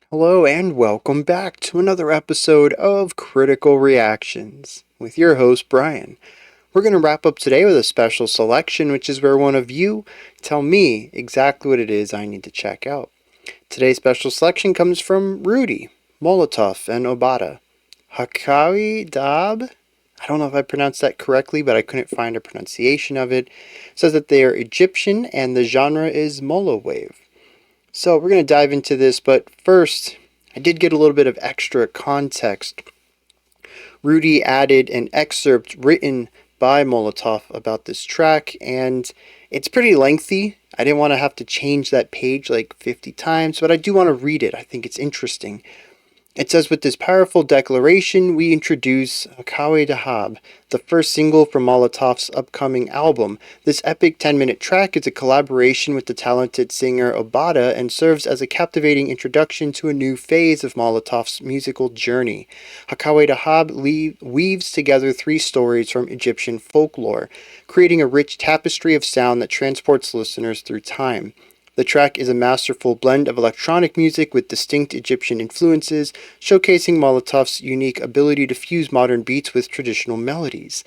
Hello and welcome back to another episode of Critical Reactions with your host Bryan. We're going to wrap up today with a special selection, which is where one of you tell me exactly what it is I need to check out. Today's special selection comes from Rudy, Molotof, and Obada. Hakawy Dahab? I don't know if I pronounced that correctly, but I couldn't find a pronunciation of it. It says that they are Egyptian and the genre is molowave. So we're going to dive into this, but first, I did get a little bit of extra context. Rudy added an excerpt written by Molotof about this track, and it's pretty lengthy. I didn't want to have to change that page like 50 times, but I do want to read it. I think it's interesting. It says, with this powerful declaration, we introduce Hakawy Dahab, the first single from Molotof's upcoming album. This epic 10-minute track is a collaboration with the talented singer Obada and serves as a captivating introduction to a new phase of Molotof's musical journey. Hakawy Dahab weaves together three stories from Egyptian folklore, creating a rich tapestry of sound that transports listeners through time. The track is a masterful blend of electronic music with distinct Egyptian influences, showcasing Molotof's unique ability to fuse modern beats with traditional melodies.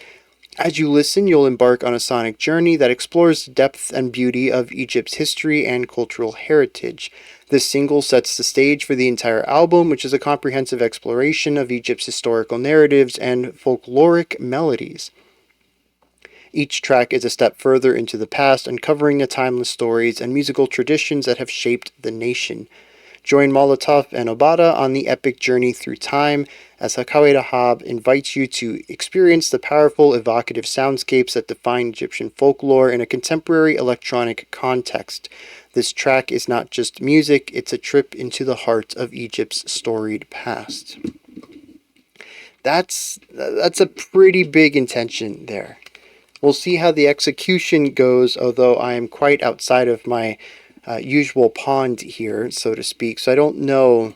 As you listen, you'll embark on a sonic journey that explores the depth and beauty of Egypt's history and cultural heritage. This single sets the stage for the entire album, which is a comprehensive exploration of Egypt's historical narratives and folkloric melodies. Each track is a step further into the past, uncovering the timeless stories and musical traditions that have shaped the nation. Join Molotof and Obada on the epic journey through time as Hakawy Dahab invites you to experience the powerful, evocative soundscapes that define Egyptian folklore in a contemporary electronic context. This track is not just music, it's a trip into the heart of Egypt's storied past. That's a pretty big intention there. We'll see how the execution goes, although I am quite outside of my usual pond here, so to speak. So I don't know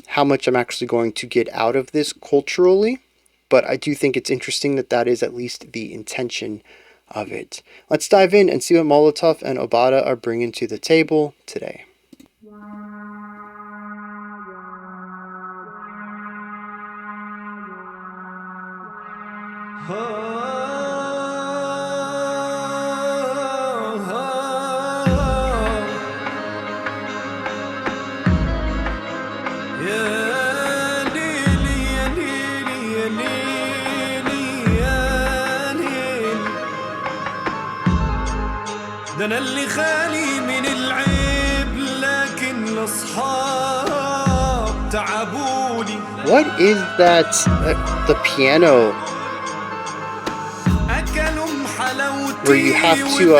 how much I'm actually going to get out of this culturally, but I do think it's interesting that that is at least the intention of it. Let's dive in and see what Molotof and Obada are bringing to the table today. ده انا اللي خالي من العيب لكن الاصحاب تعبوني. What is that? The piano where you have to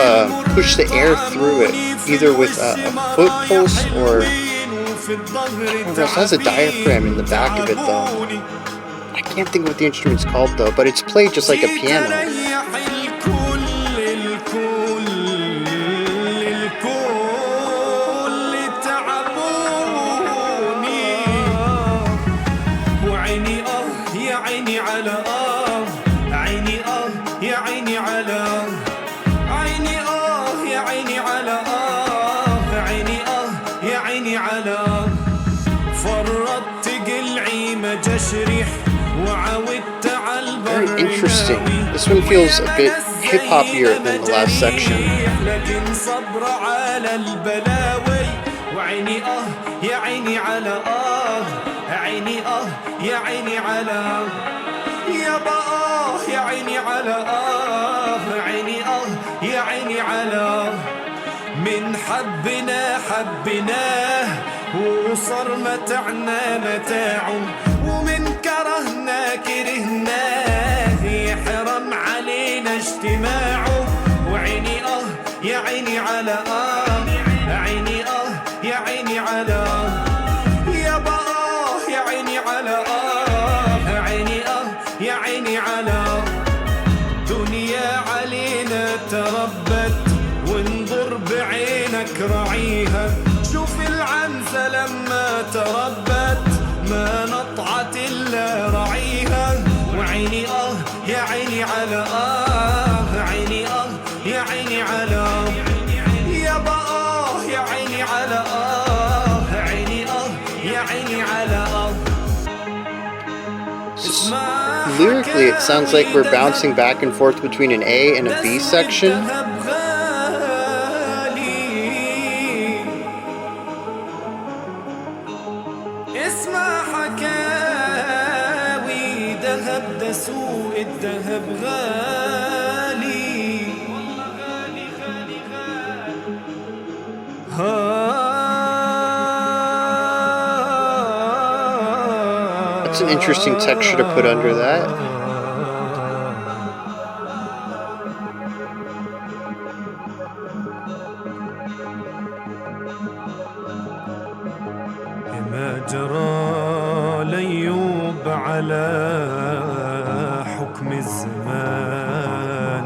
push the air through it, either with a foot pulse or it has a diaphragm in the back of it though. I can't think of what the instrument's called though, but it's played just like a piano. Very interesting. This one feels a bit hip-hoppier than the last section. من حبنا حبناه وصار متعنا متاعه ومن كرهنا كرهناه يحرم علينا اجتماعه وعيني يا عيني على عيني يا عيني على يابا يا عيني على عيني يا عيني على دنيا علينا تربت وانظر بعينك راعيها شوف العنزة لما تربت ما نطعت إلا رعيها وعيني يا عيني على عيني يا عيني على يابا يا عيني على عيني يا عيني على أرض. Lyrically, it sounds like we're bouncing back and forth between an A and a B section. اسمع حكاوي دهب ده سوق الدهب غالي والله غالي غالي غالي. That's an interesting texture to put under that. ما جرى ليوب على حكم الزمان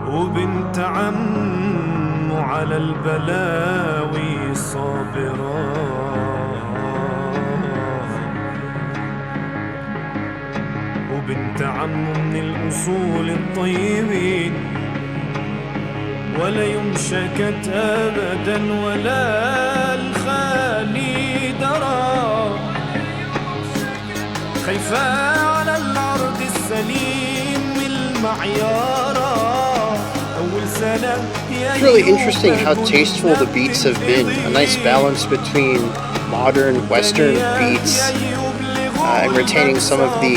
وبنت عمه على البلاوي صابرة وبنت عمه من الأصول الطيبين ولا يمشكت أبدا ولا الخالي درى خايفة على الأرض السليم المعيارة أول سنة. It's really interesting how tasteful the beats have been. A nice balance between modern Western beats and retaining some of the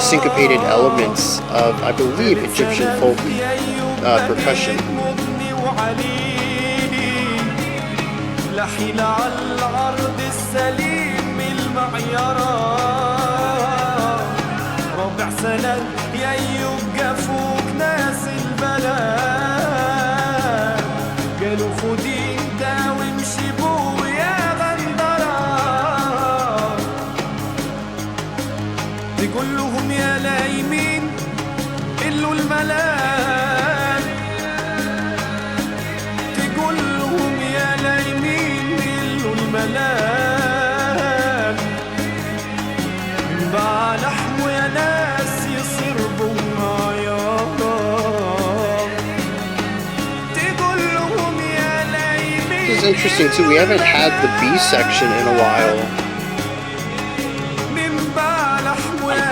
syncopated elements of, I believe, Egyptian folk percussion. لحيل على الأرض السليم المعيارة ربع سنة يا يبقى فوق ناس البلد قالوا خدي انت وامشي بو يا غندرة تقول لهم يا لايمين قلوا الملاك تقول لهم يا لايمين قلوا الملاك من بعد لحمه يا ناس يصربوا معيارة تقول لهم يا لايمين. This is interesting too. We haven't had the B section in a while.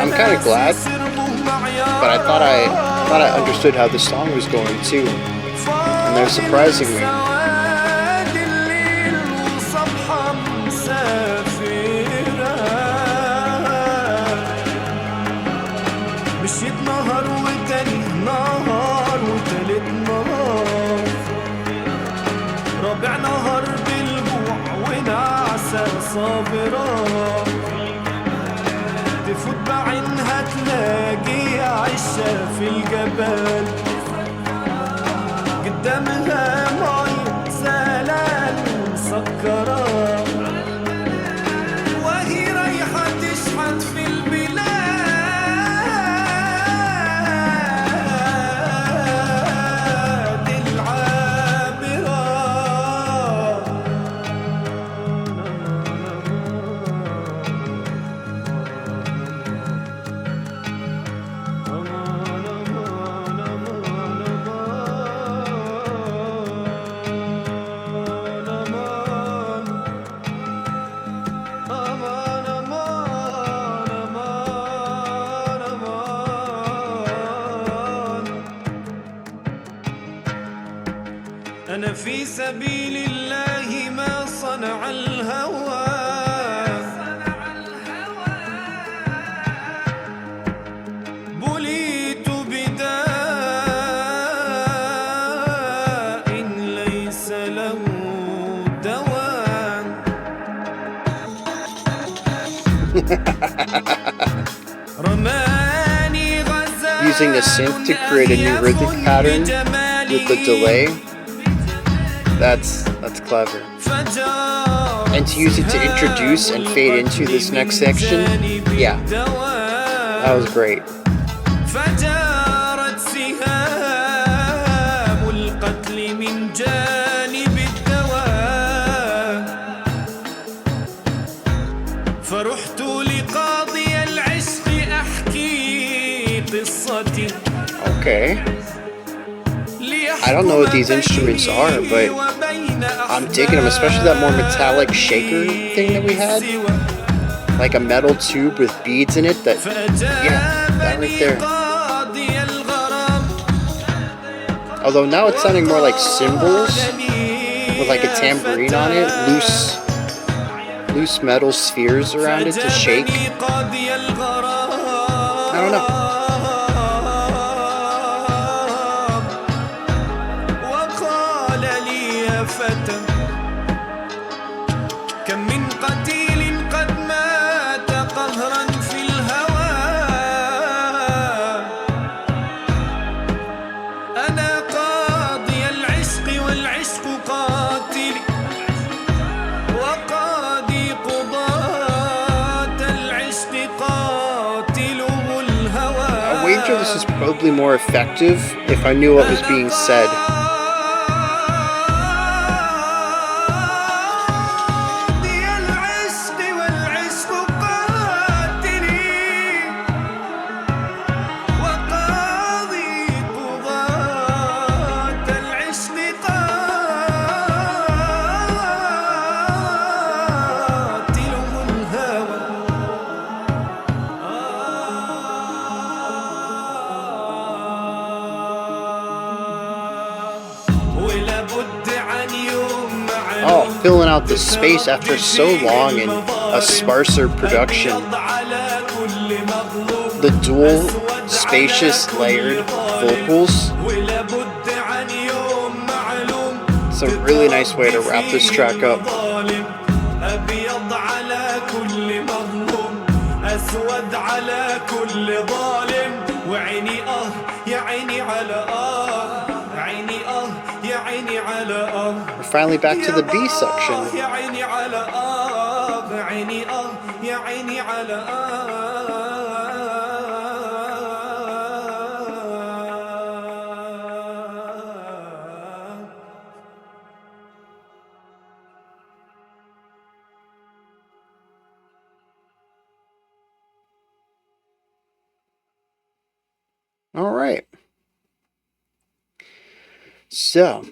I'm kind of glad, but I thought I understood how the song was going too, and they're surprising me. مشيت نهار وتاني نهار وتالت نهار رابع نهار بالجوع ونعسة صابرة تفوت بعينها تلاقي عشة في الجبل قدامها مية زلال مسكرة وهي رايحة تشحت في البلاد أنا في سبيل الله ما صنع الهوى بليت بداء ليس له دواء رماني غزال Using the synth to create a new rhythmic pattern with the delay. That's clever. And to use it to introduce and fade into this next section, yeah, that was great. فجارت سهام القتل من جانب الدواء فرحت لقاضي العشق أحكي قصتي Okay. I don't know what these instruments are, but I'm digging them, especially that more metallic shaker thing that we had. Like a metal tube with beads in it that, yeah, that right there. Although now it's sounding more like cymbals with like a tambourine on it, loose metal spheres around it to shake. I don't know. This is probably more effective if I knew what was being said. Oh, filling out the space after so long in a sparser production. The dual, spacious, layered vocals. It's a really nice way to wrap this track up. We're finally back to the B section. All right. So,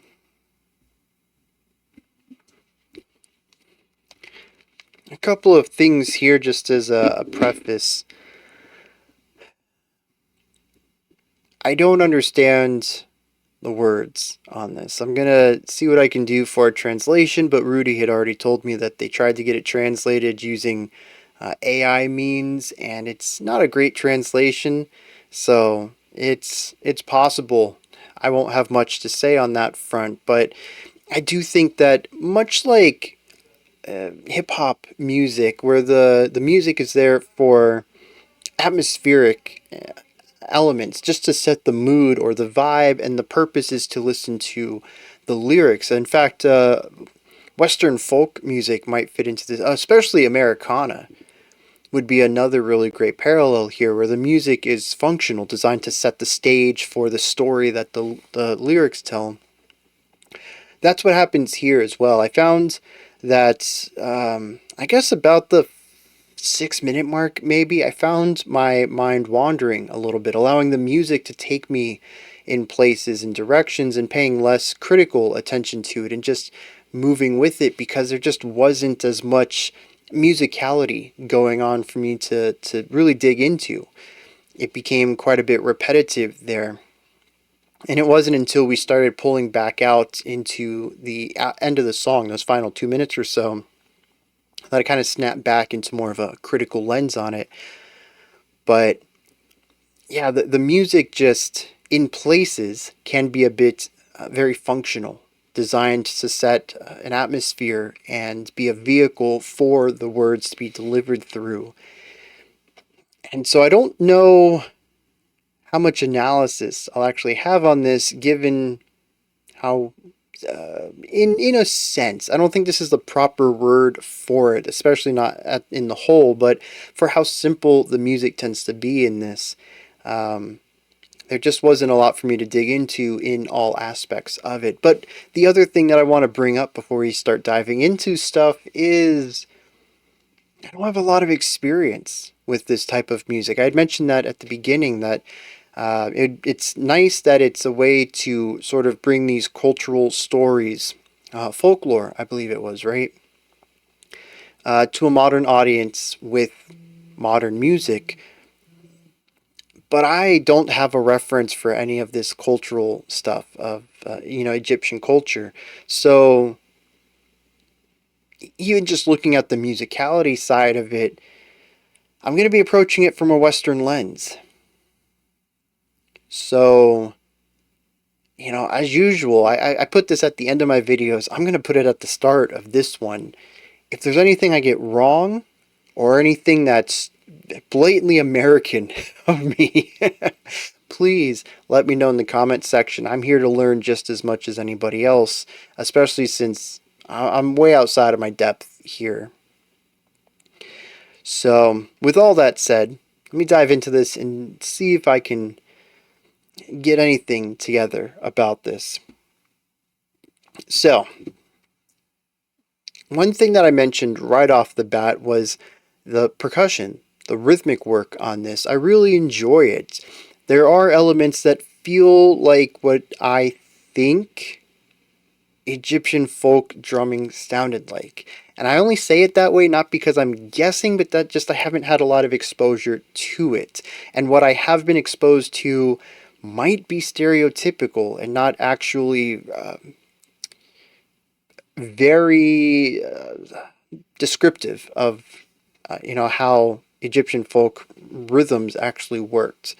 a couple of things here just as a preface. I don't understand the words on this. I'm going to see what I can do for a translation, but Rudy had already told me that they tried to get it translated using AI means, and it's not a great translation, so it's possible I won't have much to say on that front, but I do think that much like hip-hop music, where the music is there for atmospheric elements, just to set the mood or the vibe, and the purpose is to listen to the lyrics. In fact, Western folk music might fit into this, especially Americana would be another really great parallel here, where the music is functional, designed to set the stage for the story that the lyrics tell. That's what happens here as well. I found that, I guess about the 6-minute mark, maybe, I found my mind wandering a little bit, allowing the music to take me in places and directions and paying less critical attention to it and just moving with it, because there just wasn't as much musicality going on for me to really dig into. It became quite a bit repetitive there. And it wasn't until we started pulling back out into the end of the song, those final 2 minutes or so, that I kind of snapped back into more of a critical lens on it. But yeah, the music just in places can be a bit very functional, designed to set an atmosphere and be a vehicle for the words to be delivered through. And so I don't know how much analysis I'll actually have on this, given how, in a sense, I don't think this is the proper word for it, especially not in the whole, but for how simple the music tends to be in this. There just wasn't a lot for me to dig into in all aspects of it. But the other thing that I want to bring up before we start diving into stuff is I don't have a lot of experience with this type of music. I had mentioned that at the beginning, that It's nice that it's a way to sort of bring these cultural stories, folklore, I believe it was, right? To a modern audience with modern music. But I don't have a reference for any of this cultural stuff of, Egyptian culture. So even just looking at the musicality side of it, I'm going to be approaching it from a Western lens. So, as usual, I put this at the end of my videos. I'm going to put it at the start of this one. If there's anything I get wrong or anything that's blatantly American of me, please let me know in the comment section. I'm here to learn just as much as anybody else, especially since I'm way outside of my depth here. So, with all that said, let me dive into this and see if I can get anything together about this. So, one thing that I mentioned right off the bat was the percussion, the rhythmic work on this. I really enjoy it. There are elements that feel like what I think Egyptian folk drumming sounded like. And I only say it that way not because I'm guessing, but that just I haven't had a lot of exposure to it. And what I have been exposed to might be stereotypical and not actually very descriptive of how Egyptian folk rhythms actually worked.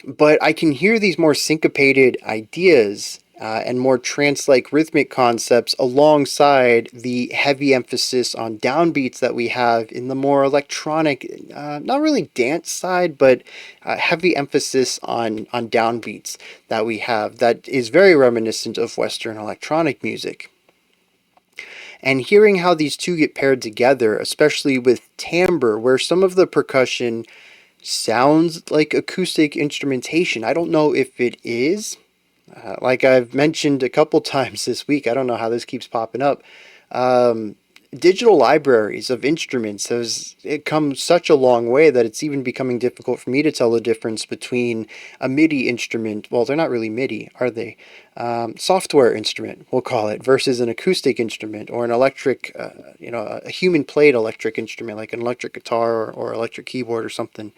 But I can hear these more syncopated ideas and more trance-like rhythmic concepts alongside the heavy emphasis on downbeats that we have in the more electronic, not really dance side, but heavy emphasis on downbeats that we have that is very reminiscent of Western electronic music. And hearing how these two get paired together, especially with timbre, where some of the percussion sounds like acoustic instrumentation. I don't know if it is. Like I've mentioned a couple times this week, I don't know how this keeps popping up. Digital libraries of instruments has it come such a long way that it's even becoming difficult for me to tell the difference between a MIDI instrument. Well, they're not really MIDI, are they? Software instrument, we'll call it, versus an acoustic instrument or an electric, a human played electric instrument like an electric guitar or electric keyboard or something.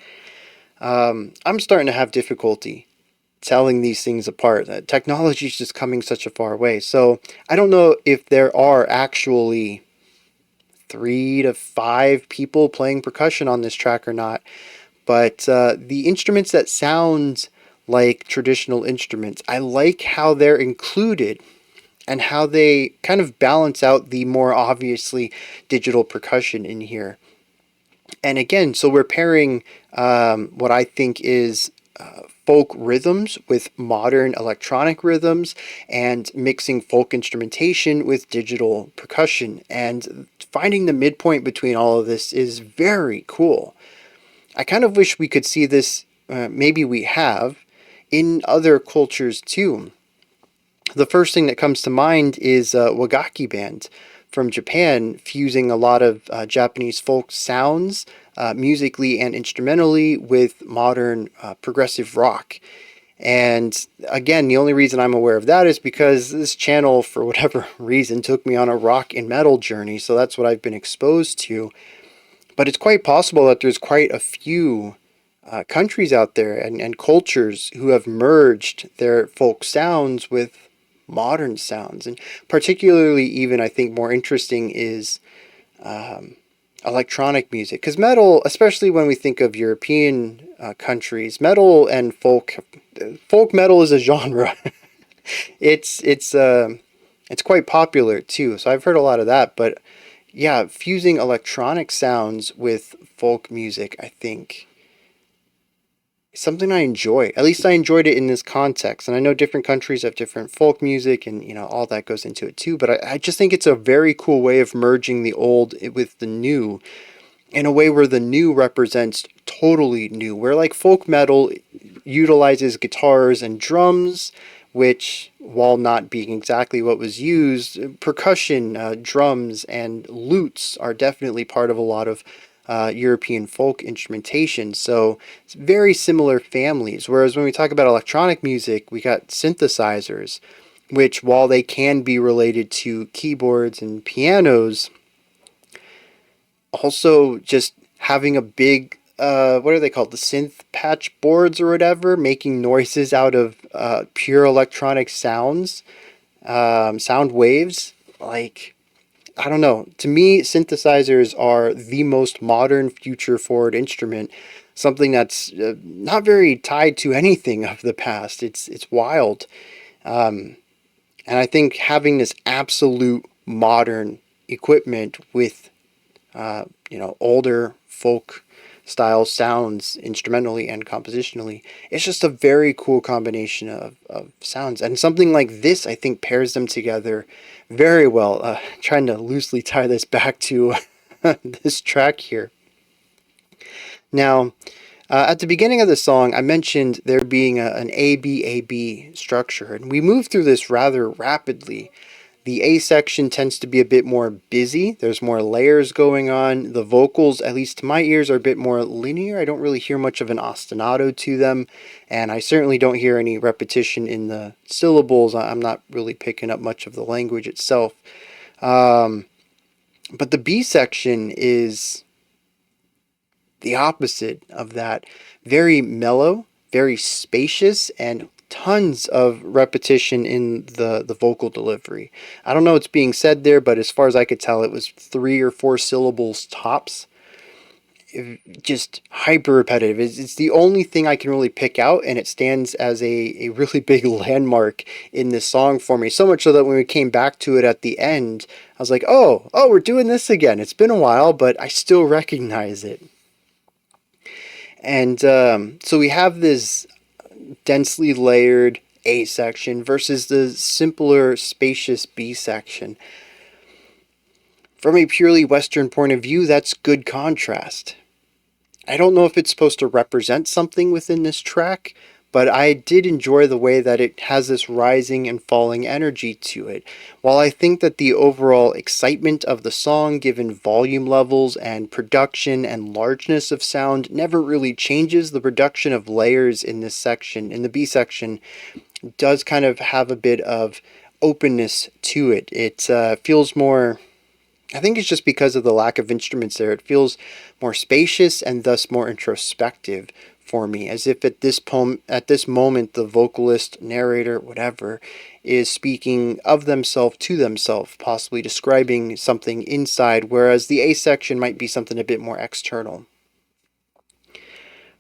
I'm starting to have difficulty telling these things apart. Technology is just coming such a far way. So I don't know if there are actually 3 to 5 people playing percussion on this track or not. But the instruments that sound like traditional instruments, I like how they're included and how they kind of balance out the more obviously digital percussion in here. And again, so we're pairing what I think is folk rhythms with modern electronic rhythms and mixing folk instrumentation with digital percussion. And finding the midpoint between all of this is very cool. I kind of wish we could see this, maybe we have, in other cultures too. The first thing that comes to mind is Wagaki Band from Japan, fusing a lot of Japanese folk sounds musically and instrumentally with modern progressive rock. And again, the only reason I'm aware of that is because this channel, for whatever reason, took me on a rock and metal journey, so that's what I've been exposed to. But it's quite possible that there's quite a few countries out there and cultures who have merged their folk sounds with modern sounds. And particularly, even I think more interesting is electronic music, because metal, especially when we think of European countries, metal and folk metal is a genre. it's quite popular too, so I've heard a lot of that. But yeah, fusing electronic sounds with folk music, I think, is something I enjoy. At least I enjoyed it in this context. And I know different countries have different folk music and, all that goes into it too. But I just think it's a very cool way of merging the old with the new in a way where the new represents totally new. Where like folk metal utilizes guitars and drums, which, while not being exactly what was used, percussion, drums, and lutes are definitely part of a lot of European folk instrumentation. So it's very similar families. Whereas when we talk about electronic music, we got synthesizers, which while they can be related to keyboards and pianos, also just having a big what are they called, the synth patch boards or whatever, making noises out of pure electronic sounds, sound waves. Like, I don't know, to me synthesizers are the most modern future forward instrument, something that's not very tied to anything of the past. It's wild. And I think having this absolute modern equipment with older folk style sounds instrumentally and compositionally, it's just a very cool combination of sounds. And something like this, I think, pairs them together very well. Trying to loosely tie this back to this track here. Now, at the beginning of the song, I mentioned there being an A-B-A-B structure, and we move through this rather rapidly. The A section tends to be a bit more busy. There's more layers going on. The vocals, at least to my ears, are a bit more linear. I don't really hear much of an ostinato to them, and I certainly don't hear any repetition in the syllables. I'm not really picking up much of the language itself. But the B section is the opposite of that. Very mellow, very spacious, and tons of repetition in the vocal delivery. I don't know what's being said there, but as far as I could tell, it was 3 or 4 syllables tops. Just hyper repetitive. It's the only thing I can really pick out, and it stands as a really big landmark in this song for me. So much so that when we came back to it at the end, I was like, oh, we're doing this again. It's been a while, but I still recognize it. And so we have this densely layered A section versus the simpler, spacious B section. From a purely Western point of view, that's good contrast. I don't know if it's supposed to represent something within this track, but I did enjoy the way that it has this rising and falling energy to it. While I think that the overall excitement of the song, given volume levels and production and largeness of sound, never really changes, the production of layers in this section, in the B section, does kind of have a bit of openness to it. It feels more, I think it's just because of the lack of instruments there, it feels more spacious and thus more introspective for me, as if at this moment the vocalist, narrator, whatever, is speaking of themselves to themselves, possibly describing something inside, whereas the A section might be something a bit more external.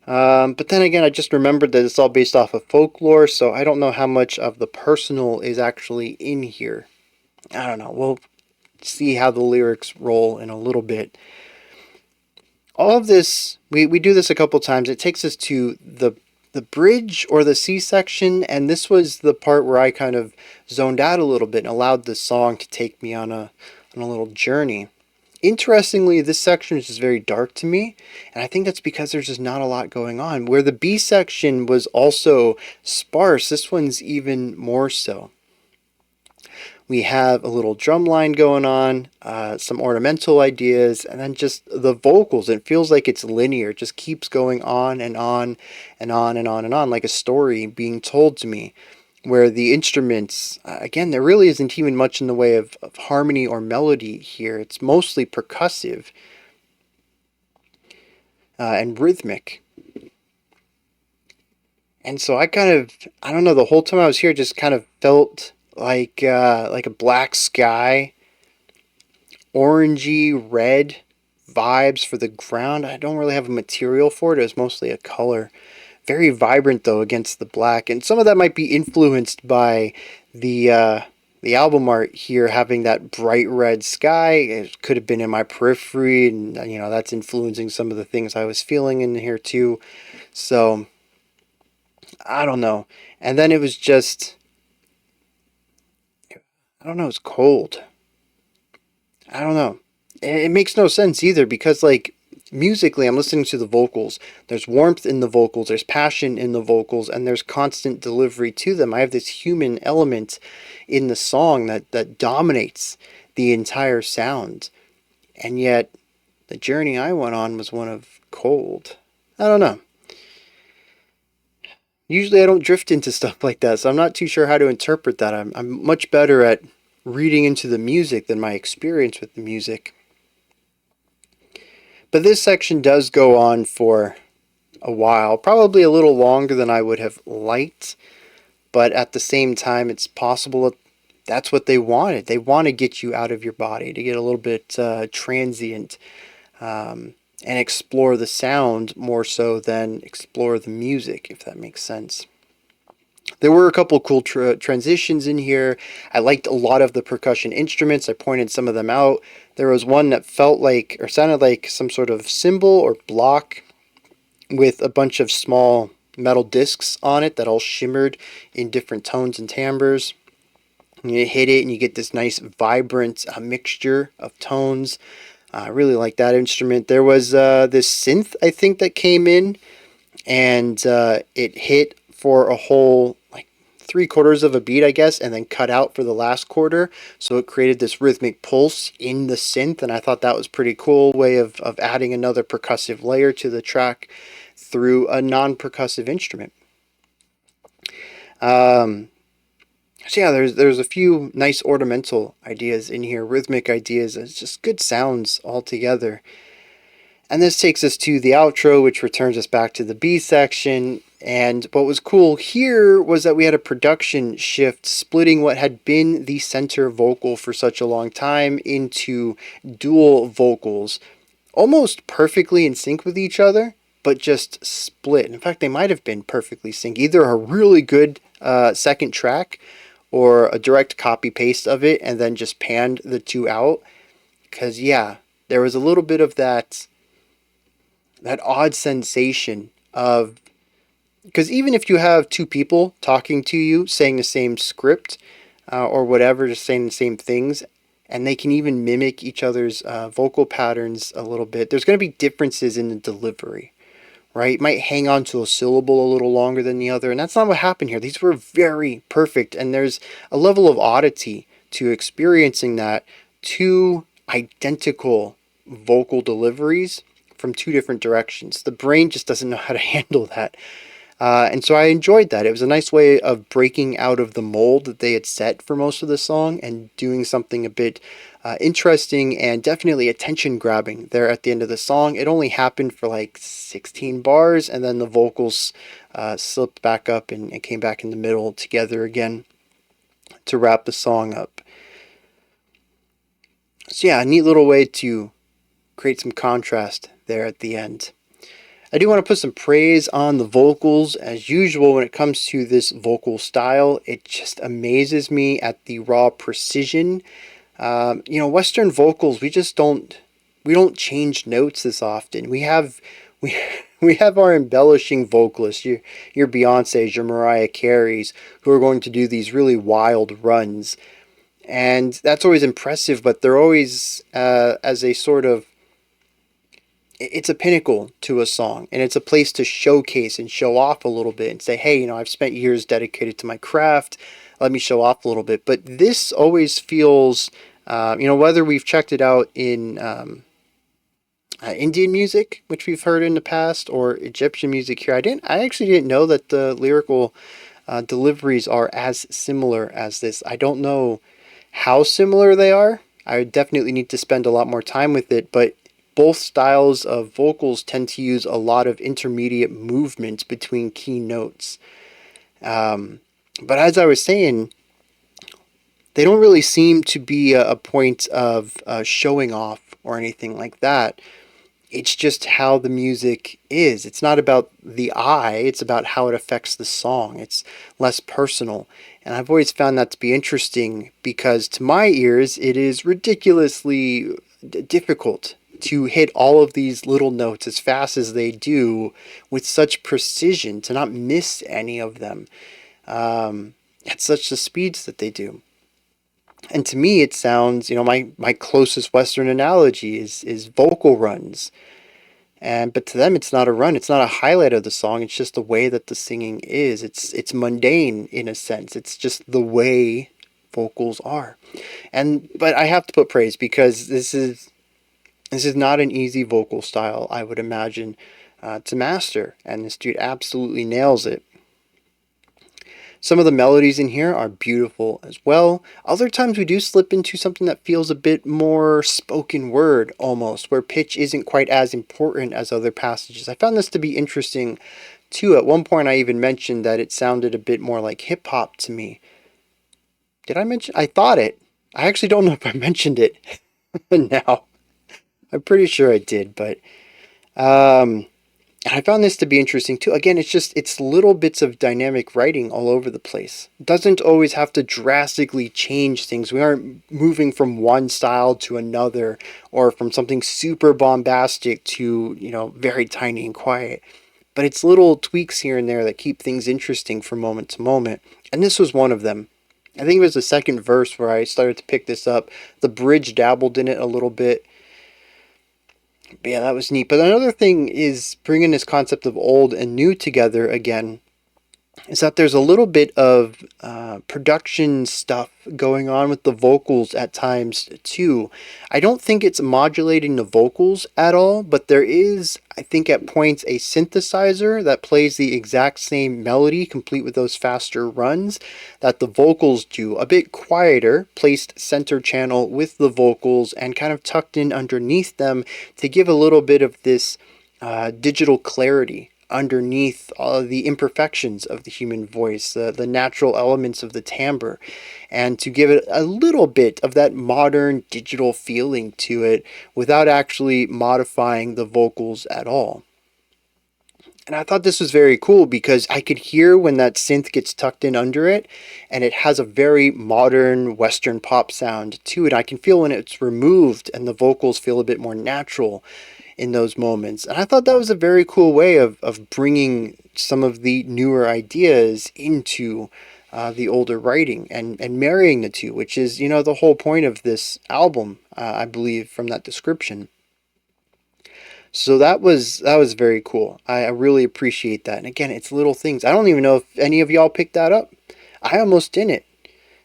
But then again, I just remembered that it's all based off of folklore, so I don't know how much of the personal is actually in here. I don't know. We'll see how the lyrics roll in a little bit. All of this, we do this a couple times. It takes us to the bridge or the C section, and this was the part where I kind of zoned out a little bit and allowed the song to take me on a little journey. Interestingly, this section is just very dark to me, and I think that's because there's just not a lot going on. Where the B section was also sparse, this one's even more so. We have a little drum line going on, some ornamental ideas, and then just the vocals. It feels like it's linear. It just keeps going on and on and on and on and on, like a story being told to me. Where the instruments, again, there really isn't even much in the way of harmony or melody here. It's mostly percussive and rhythmic. And so I don't know, the whole time I was here, just kind of felt like a black sky, orangey red vibes for the ground. I don't really have a material for it. It was mostly a color. Very vibrant though against the black, and some of that might be influenced by the album art here having that bright red sky. It could have been in my periphery, and that's influencing some of the things I was feeling in here too. So I don't know. And then it was just, I don't know, it's cold. I don't know. It makes no sense either, because musically, I'm listening to the vocals. There's warmth in the vocals, there's passion in the vocals, and there's constant delivery to them. I have this human element in the song that dominates the entire sound. And yet, the journey I went on was one of cold. I don't know. Usually I don't drift into stuff like that, so I'm not too sure how to interpret that. I'm much better at reading into the music than my experience with the music. But this section does go on for a while, probably a little longer than I would have liked, but at the same time, it's possible that that's what they wanted. They want to get you out of your body, to get a little bit transient, and explore the sound more so than explore the music, if that makes sense. There were a couple cool transitions in here. I liked a lot of the percussion instruments. I pointed some of them out. There was one that felt like, or sounded like, some sort of cymbal or block with a bunch of small metal discs on it that all shimmered in different tones and timbres. And you hit it and you get this nice vibrant mixture of tones. I really like that instrument. There was this synth, I think, that came in, and it hit for a whole, like, 3/4 of a beat, I guess, and then cut out for the last quarter. So it created this rhythmic pulse in the synth, and I thought that was pretty cool way of adding another percussive layer to the track through a non-percussive instrument. So yeah, there's a few nice ornamental ideas in here, rhythmic ideas. It's just good sounds altogether. And this takes us to the outro, which returns us back to the B section. And what was cool here was that we had a production shift, splitting what had been the center vocal for such a long time into dual vocals, almost perfectly in sync with each other, but just split. In fact, they might have been perfectly synced. Either a really good second track or a direct copy paste of it and then just panned the two out. Because, yeah, there was a little bit of that odd sensation of, because even if you have two people talking to you, saying the same script or whatever, just saying the same things, and they can even mimic each other's vocal patterns a little bit, there's going to be differences in the delivery, right? It might hang on to a syllable a little longer than the other, and that's not what happened here. These were very perfect, and there's a level of oddity to experiencing that. Two identical vocal deliveries from two different directions. The brain just doesn't know how to handle that. And so I enjoyed that. It was a nice way of breaking out of the mold that they had set for most of the song and doing something a bit interesting and definitely attention grabbing there at the end of the song. It only happened for like 16 bars, and then the vocals slipped back up and came back in the middle together again to wrap the song up. So yeah, a neat little way to create some contrast there at the end. I do want to put some praise on the vocals. As usual, when it comes to this vocal style, it just amazes me at the raw precision. Western vocals, we don't change notes this often. We have our embellishing vocalists, your Beyoncé's, your Mariah Carey's, who are going to do these really wild runs. And that's always impressive, but they're always as a sort of, it's a pinnacle to a song, and it's a place to showcase and show off a little bit and say, hey, I've spent years dedicated to my craft. Let me show off a little bit. But this always feels, whether we've checked it out in Indian music, which we've heard in the past, or Egyptian music here. I actually didn't know that the lyrical deliveries are as similar as this. I don't know how similar they are. I would definitely need to spend a lot more time with it, but both styles of vocals tend to use a lot of intermediate movement between key notes. But as I was saying, they don't really seem to be a point of showing off or anything like that. It's just how the music is. It's not about the eye, it's about how it affects the song. It's less personal. And I've always found that to be interesting because to my ears, it is ridiculously difficult to hit all of these little notes as fast as they do with such precision, to not miss any of them at such the speeds that they do. And to me, it sounds, my closest Western analogy is vocal runs. But to them, it's not a run. It's not a highlight of the song. It's just the way that the singing is. It's mundane in a sense. It's just the way vocals are. But I have to put praise because this is This is not an easy vocal style, I would imagine, to master, and this dude absolutely nails it. Some of the melodies in here are beautiful as well. Other times we do slip into something that feels a bit more spoken word almost, where pitch isn't quite as important as other passages. I found this to be interesting too. At one point I even mentioned that it sounded a bit more like hip hop to me. Did I mention? I thought it. I actually don't know if I mentioned it now. I'm pretty sure I did, but I found this to be interesting too. Again, it's little bits of dynamic writing all over the place. It doesn't always have to drastically change things. We aren't moving from one style to another, or from something super bombastic to, very tiny and quiet. But it's little tweaks here and there that keep things interesting from moment to moment. And this was one of them. I think it was the second verse where I started to pick this up. The bridge dabbled in it a little bit. But yeah, that was neat. But another thing is bringing this concept of old and new together again, is that there's a little bit of production stuff going on with the vocals at times too. I don't think it's modulating the vocals at all, but there is, I think at points, a synthesizer that plays the exact same melody, complete with those faster runs, that the vocals do. A bit quieter, placed center channel with the vocals and kind of tucked in underneath them to give a little bit of this digital clarity underneath all of the imperfections of the human voice, the natural elements of the timbre, and to give it a little bit of that modern digital feeling to it without actually modifying the vocals at all. And I thought this was very cool because I could hear when that synth gets tucked in under it, and it has a very modern Western pop sound to it. I can feel when it's removed and the vocals feel a bit more natural in those moments. And I thought that was a very cool way of bringing some of the newer ideas into the older writing and marrying the two, which is, the whole point of this album, I believe, from that description. So that was very cool. I really appreciate that. And again, it's little things. I don't even know if any of y'all picked that up. I almost didn't.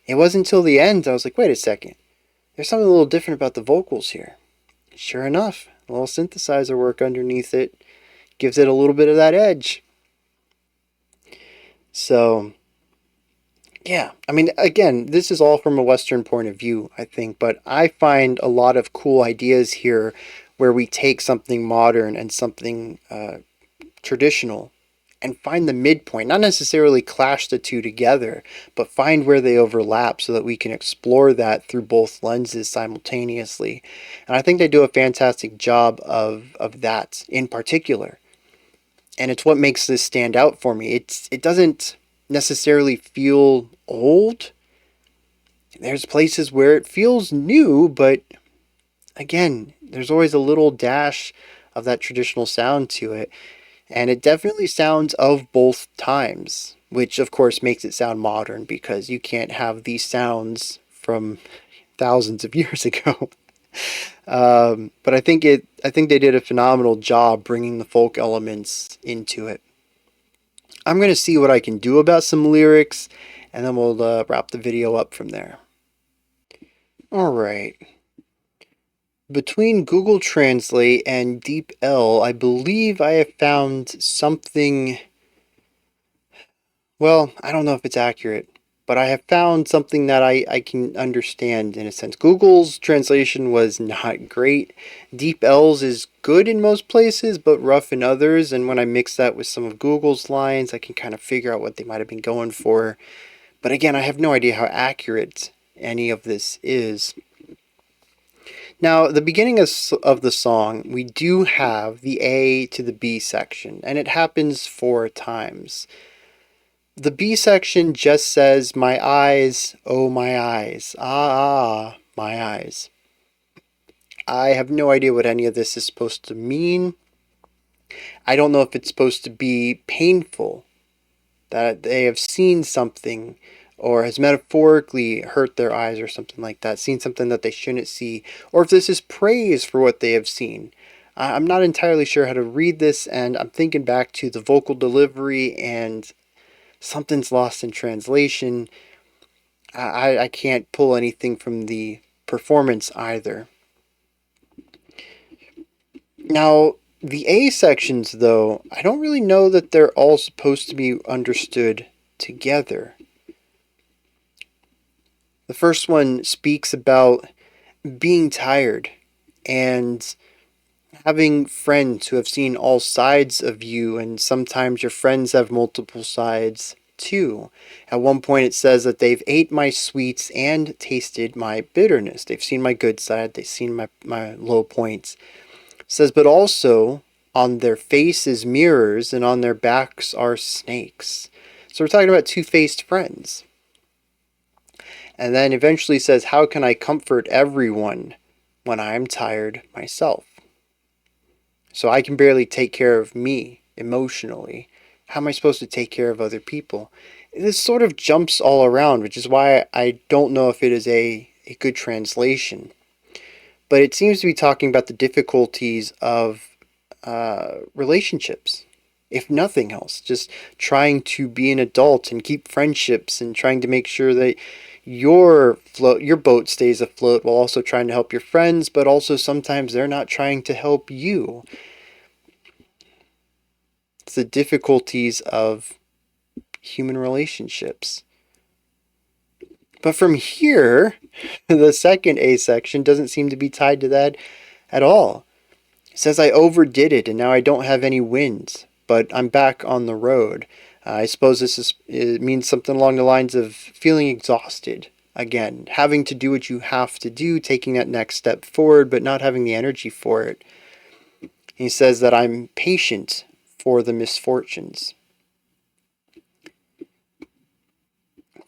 It wasn't until the end I was like, wait a second. There's something a little different about the vocals here. Sure enough, a little synthesizer work underneath it gives it a little bit of that edge. So, yeah, I mean, again, this is all from a Western point of view, I think, but I find a lot of cool ideas here where we take something modern and something traditional and find the midpoint, not necessarily clash the two together, but find where they overlap so that we can explore that through both lenses simultaneously. And I think they do a fantastic job of that in particular. And it's what makes this stand out for me. It doesn't necessarily feel old. There's places where it feels new, but again, there's always a little dash of that traditional sound to it. And it definitely sounds of both times, which of course makes it sound modern because you can't have these sounds from thousands of years ago. But I think they did a phenomenal job bringing the folk elements into it. I'm going to see what I can do about some lyrics, and then we'll wrap the video up from there. Alright. Between Google Translate and DeepL, I believe I have found something. Well, I don't know if it's accurate, but I have found something that I can understand in a sense. Google's translation was not great. DeepL's is good in most places, but rough in others. And when I mix that with some of Google's lines, I can kind of figure out what they might have been going for. But again, I have no idea how accurate any of this is. Now, the beginning of the song, we do have the A to the B section, and it happens 4 times. The B section just says, my eyes, oh my eyes, my eyes. I have no idea what any of this is supposed to mean. I don't know if it's supposed to be painful, that they have seen something or has metaphorically hurt their eyes or something like that, seen something that they shouldn't see, or if this is praise for what they have seen. I'm not entirely sure how to read this, and I'm thinking back to the vocal delivery, and something's lost in translation. I can't pull anything from the performance either. Now, the A sections, though, I don't really know that they're all supposed to be understood together. The first one speaks about being tired and having friends who have seen all sides of you, and sometimes your friends have multiple sides too. At one point, it says that they've ate my sweets and tasted my bitterness. They've seen my good side, they've seen my low points. It says, but also on their faces mirrors, and on their backs are snakes. So we're talking about two-faced friends. And then eventually says, how can I comfort everyone when I am tired myself? So I can barely take care of me emotionally. How am I supposed to take care of other people? This sort of jumps all around, which is why I don't know if it is a good translation. But it seems to be talking about the difficulties of relationships, if nothing else. Just trying to be an adult and keep friendships and trying to make sure that your boat stays afloat while also trying to help your friends, but also sometimes they're not trying to help you. It's the difficulties of human relationships. But from here, the second A section doesn't seem to be tied to that at all. It says I overdid it and now I don't have any wind, but I'm back on the road. I suppose it means something along the lines of feeling exhausted again, having to do what you have to do, taking that next step forward, but not having the energy for it. He says that I'm patient for the misfortunes.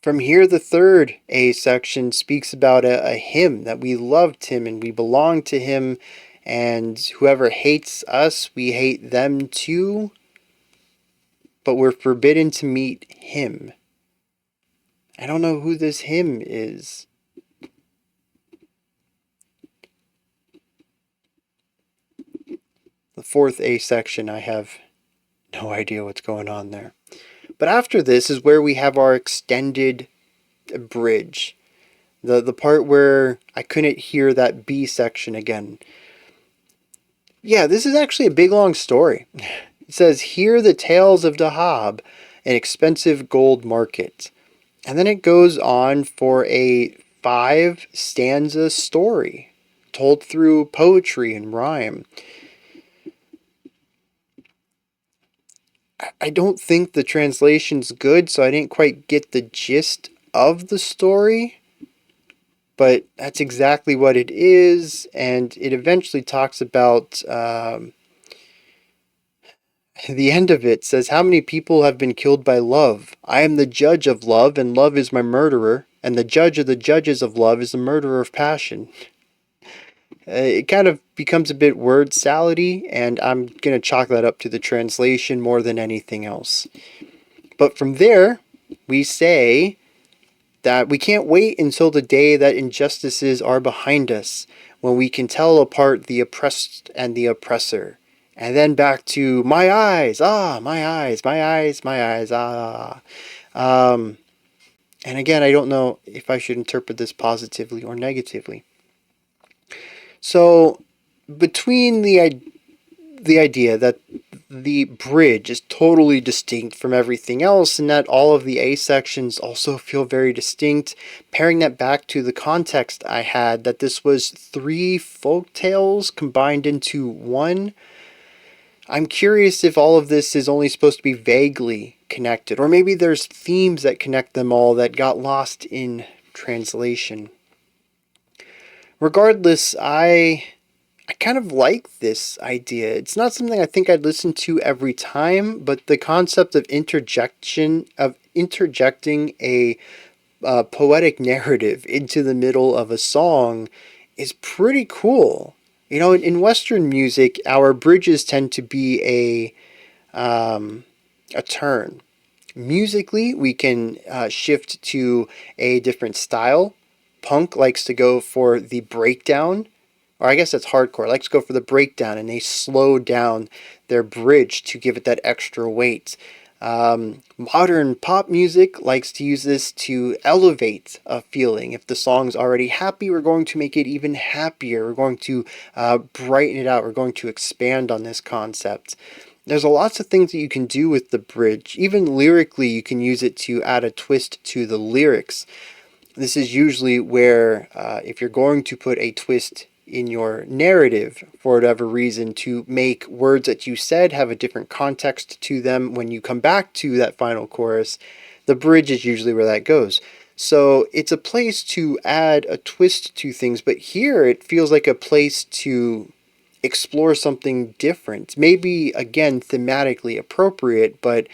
From here, the third A section speaks about a hymn, that we loved him and we belong to him, and whoever hates us, we hate them too, but we're forbidden to meet him. I don't know who this him is. The fourth A section, I have no idea what's going on there. But after this is where we have our extended bridge. The part where I couldn't hear that B section again. Yeah, this is actually a big long story. It says, hear the tales of Dahab, an expensive gold market. And then it goes on for a 5-stanza story told through poetry and rhyme. I don't think the translation's good, so I didn't quite get the gist of the story. But that's exactly what it is, and it eventually talks about the end of it says, how many people have been killed by love? I am the judge of love, and love is my murderer, and the judge of the judges of love is the murderer of passion. It kind of becomes a bit word salady, and I'm going to chalk that up to the translation more than anything else. But from there, we say that we can't wait until the day that injustices are behind us, when we can tell apart the oppressed and the oppressor. And then back to my eyes, my eyes, my eyes, my eyes, And again, I don't know if I should interpret this positively or negatively. So, between the idea that the bridge is totally distinct from everything else, and that all of the A sections also feel very distinct, pairing that back to the context I had, that this was 3 folk tales combined into one, I'm curious if all of this is only supposed to be vaguely connected, or maybe there's themes that connect them all that got lost in translation. Regardless, I kind of like this idea. It's not something I think I'd listen to every time, but the concept of interjecting a poetic narrative into the middle of a song is pretty cool. You know, in Western music, our bridges tend to be a turn. Musically, we can shift to a different style. Punk likes to go for the breakdown, or I guess that's hardcore, likes to go for the breakdown, and they slow down their bridge to give it that extra weight. Modern pop music likes to use this to elevate a feeling. If the song's already happy, we're going to make it even happier. We're going to brighten it out. We're going to expand on this concept. There's lots of things that you can do with the bridge. Even lyrically, you can use it to add a twist to the lyrics. This is usually where, if you're going to put a twist in your narrative for whatever reason, to make words that you said have a different context to them when you come back to that final chorus, the bridge is usually where that goes. So it's a place to add a twist to things, but here it feels like a place to explore something different. Maybe, again, thematically appropriate, but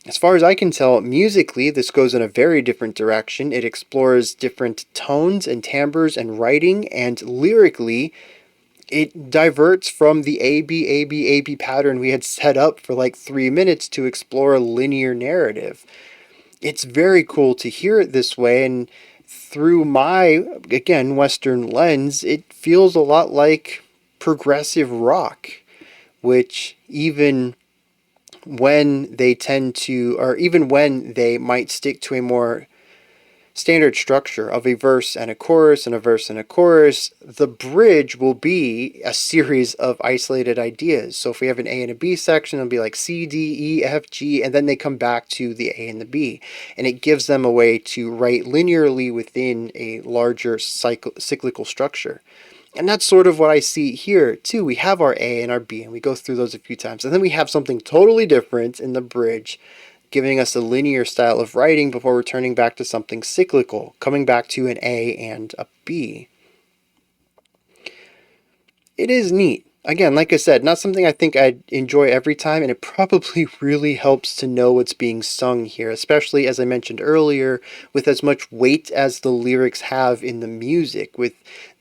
as far as I can tell, musically, this goes in a very different direction. It explores different tones and timbres and writing, and lyrically, it diverts from the A, B, A, B, A, B pattern we had set up for like 3 minutes to explore a linear narrative. It's very cool to hear it this way, and through my, again, Western lens, it feels a lot like progressive rock, which even when they tend to, or even when they might stick to a more standard structure of a verse and a chorus and a verse and a chorus, the bridge will be a series of isolated ideas. So if we have an A and a B section, it'll be like C, D, E, F, G, and then they come back to the A and the B. And it gives them a way to write linearly within a larger cyclical structure. And that's sort of what I see here too. We have our A and our B, and we go through those a few times. And then we have something totally different in the bridge, giving us a linear style of writing before returning back to something cyclical, coming back to an A and a B. It is neat. Again, like I said, not something I think I'd enjoy every time, and it probably really helps to know what's being sung here, especially, as I mentioned earlier, with as much weight as the lyrics have in the music, with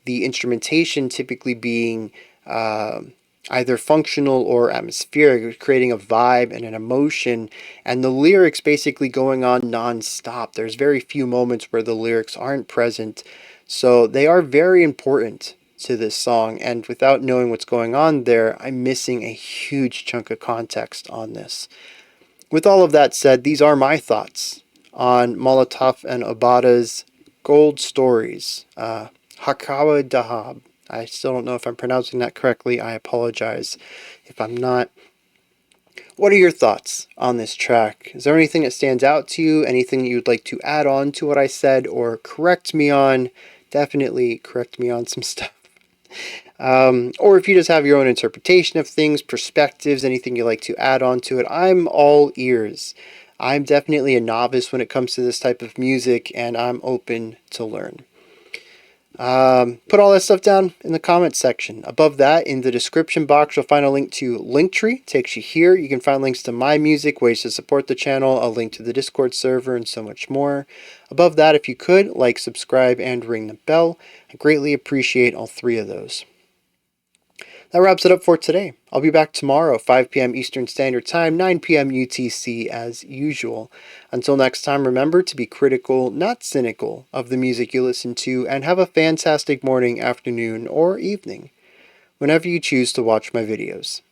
the instrumentation typically being either functional or atmospheric, creating a vibe and an emotion, and the lyrics basically going on non-stop. There's very few moments where the lyrics aren't present, so they are very important to this song, and without knowing what's going on there, I'm missing a huge chunk of context on this. With all of that said, these are my thoughts on Molotof and Obada's Gold Stories, Hakawy Dahab. I still don't know if I'm pronouncing that correctly. I apologize if I'm not. What are your thoughts on this track? Is there anything that stands out to you? Anything that you'd like to add on to what I said or correct me on? Definitely correct me on some stuff. Or if you just have your own interpretation of things, perspectives, anything you'd like to add on to it, I'm all ears. I'm definitely a novice when it comes to this type of music, and I'm open to learn. Put all that stuff down in the comments section. Above that, in the description box, you'll find a link to Linktree. Takes you here. You can find links to my music, ways to support the channel, a link to the Discord server, and so much more. Above that, if you could, like, subscribe, and ring the bell. I greatly appreciate all three of those. That wraps it up for today. I'll be back tomorrow, 5 p.m. Eastern Standard Time, 9 p.m. UTC as usual. Until next time, remember to be critical, not cynical, of the music you listen to, and have a fantastic morning, afternoon, or evening, whenever you choose to watch my videos.